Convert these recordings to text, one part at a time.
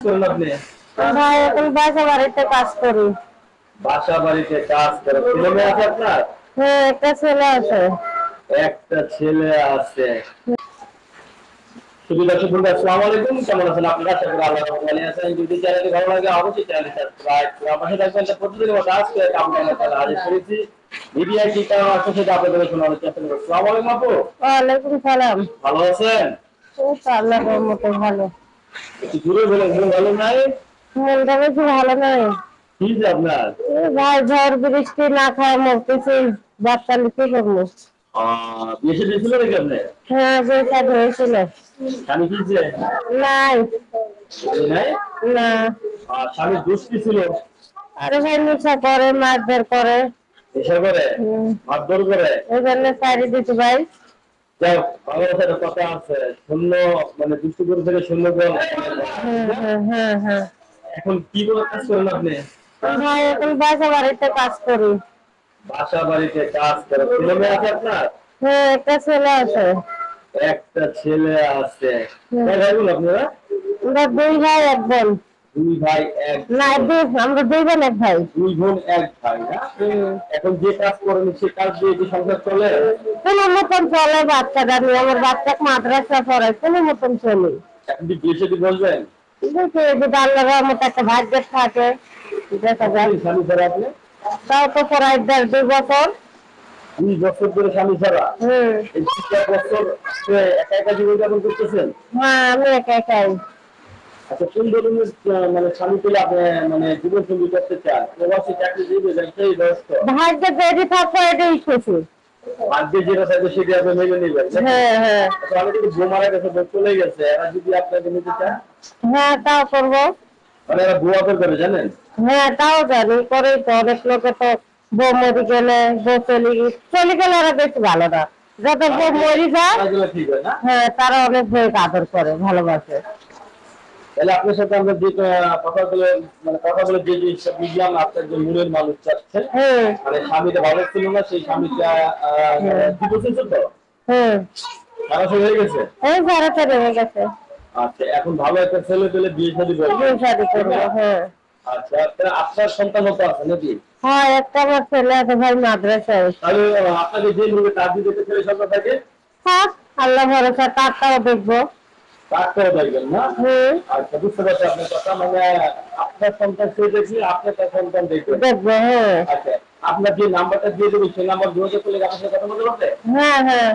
করেন আপনি? ভাই এখন বাসা বাড়িতে কাজ করি। বাসা বাড়িতে কাজ করেন। ছেলে মেয়ে আছে আপনার? হ্যাঁ, একটা ছেলে আছে। একটা ছেলে আছে। সুবিধা সুবিধা আসসালামু আলাইকুম, কেমন আছেন আপনারা? আশা করি আল্লাহর রহমতে ভালো আছেন। যদি চ্যানেলটি ভালো লাগে অবশ্যই চ্যানেলটি সাবস্ক্রাইব করে আমার সাথে থাকবেন। প্রতিদিনের মতো আজকে আমরা তাহলে হাজির করেছি মিডিয়া কি কারণ আছে সেটা আপনাদের শোনানোর চেষ্টা করব। আসসালামু আলাইকুম আপু। ওয়ালাইকুম সালাম। ভালো আছেন? এই তো আল্লাহর রহমতে ভালো। একটু দূরে বলেন, মন ভালো নাই? মনটা বেশি ভালো নয়। কি যে আপনার? এই ভাই ঝড় বৃষ্টি না খায় মরতেছি। বাচ্চা লিখে করবো। বিয়ে দিয়েছিল নাকি আপনি? হ্যাঁ, যে কাজ হয়েছিল। স্বামী কি যে নাই। নাই? না। স্বামী দুষ্টি ছিল? আরে ভাই নেশা করে, মারধর করে। নেশা করে? মারধর করে? এই জন্য সারি দিচ্ছি ভাই। যাও, ভালোবাসার একটা কথা আছে, শূন্য মানে দুষ্টুপুর থেকে শূন্য গোল। হ্যাঁ। এখন কি করে কাজ করেন আপনি? ভাই এখন বাসা বাড়িতে কাজ করি। বাসা বাড়িতে কাজ করেন। ছেলে মেয়ে আছে আপনার? হ্যাঁ, একটা ছেলে আছে। একটা ছেলে আছে। কয় ভাই বোন আপনারা? আমরা দুই ভাই এক বোন। দুই ভাই এক না, আমরা দুই বোন এক ভাই। দুই বোন এক ভাই না? এখন যে কাজ করেন সে কাজ দিয়ে কি সংসার চলে? কোনো মতন চলে, বাচ্চাটা নিয়ে আমার বাচ্চাকে মাদ্রাসা পড়ায় কোনো মতন চলে। এখন কি বিয়ে শাদী বলবেন? দেখি যদি আল্লাহর রহমতে একটা ভাগ্যের থাকে দেখা যায়। স্বামী ছাড়া আপনি? তাও তো পড়ায় 1.5-2 বছর। 2 বছর ধরে স্বামী ছাড়া? এই 2 বছর একা একা জীবনযাপন করতেছেন? হ্যাঁ, আমি একা একাই। আচ্ছা, কোন ধরনের মানে স্বামী পেলে আপনি মানে জীবন সঙ্গী করতে চান? প্রবাসী চাকরি জীবী ব্যবসায়ী ব্যস্ত? ভাগ্যে যেটি থাকবে এটাই খুশি। ভাগ্যে যেটা থাকবে সেটা আপনি মেনে নেবেন? হ্যাঁ। আচ্ছা, আমি যদি বউ মারা গেছে, বউ চলে গেছে, এরা যদি আপনাকে নিতে চান? হ্যাঁ, তাও করবো। মানে এরা বউ আদর করে জানেন? হ্যাঁ, তাও জানি করেই তো। অনেক লোকে তো বউ মরি গেলে, বউ চলে গেলে এরা বেশি ভালো না। যত বউ মরি যায়, এগুলো ঠিক হয় না? হ্যাঁ, তারা অনেক বউকে আদর করে, ভালোবাসে। তাহলে আপনার সাথে আমরা যে কথাগুলো মানে কথাগুলো যে জিনিসটা বুঝলাম, আপনার যে মনের মানুষ চাচ্ছে মানে স্বামীটা ভালো ছিল না, সেই স্বামীটা ডিভোর্স হয়েছে তো? সরাসরি হয়ে গেছে? এই ভাড়াটা হয়ে গেছে। আচ্ছা, এখন ভালো একটা ছেলে পেলে বিয়ে শাদী করবে? বিয়ে শাদী করবো, হ্যাঁ। আচ্ছা, আপনার সন্তান তো আছে নাকি? হ্যাঁ, একটা আমার ছেলে আছে ভাই মাদ্রাসায়। তাহলে আপনাকে যে লোকে কাজ দিতে ছেলে সন্তান থাকে? হ্যাঁ, আল্লাহ ভরসা, তারটাও দেখবো। তারটাও দেখবেন না? আচ্ছা, বুঝতে পারছি আপনার কথা। মানে আপনার সন্তান সে দেখবে, আপনার তার সন্তান দেখবে। দেখবো, হ্যাঁ। আচ্ছা, আপনার যে নাম্বারটা দিয়ে দেবেন সেই নাম্বার যোগাযোগ করলে আপনার সাথে কথা বলতে পারবে? হ্যাঁ।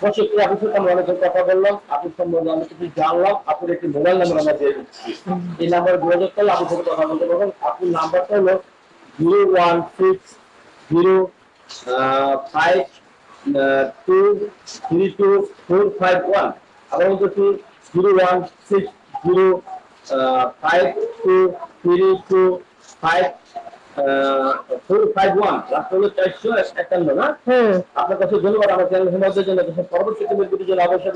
দর্শক, আপনার সাথে আমরা অনেক কথা বললাম, আপনার সম্বন্ধে আমি কিছু জানলাম। আপনার একটি মোবাইল নাম্বার আমরা দিয়ে দিচ্ছি, এই নাম্বারে যোগাযোগ করলে আপনার সাথে কথা বলতে পারবেন। আপনার নাম্বারটা হলো 01605232451। আবার বলতেছি 01605232451। রাস্তা হলো 451 না? আপনার কাছে ধন্যবাদ। আমার চ্যানেল জন্য পরবর্তী জন্য অবশ্যই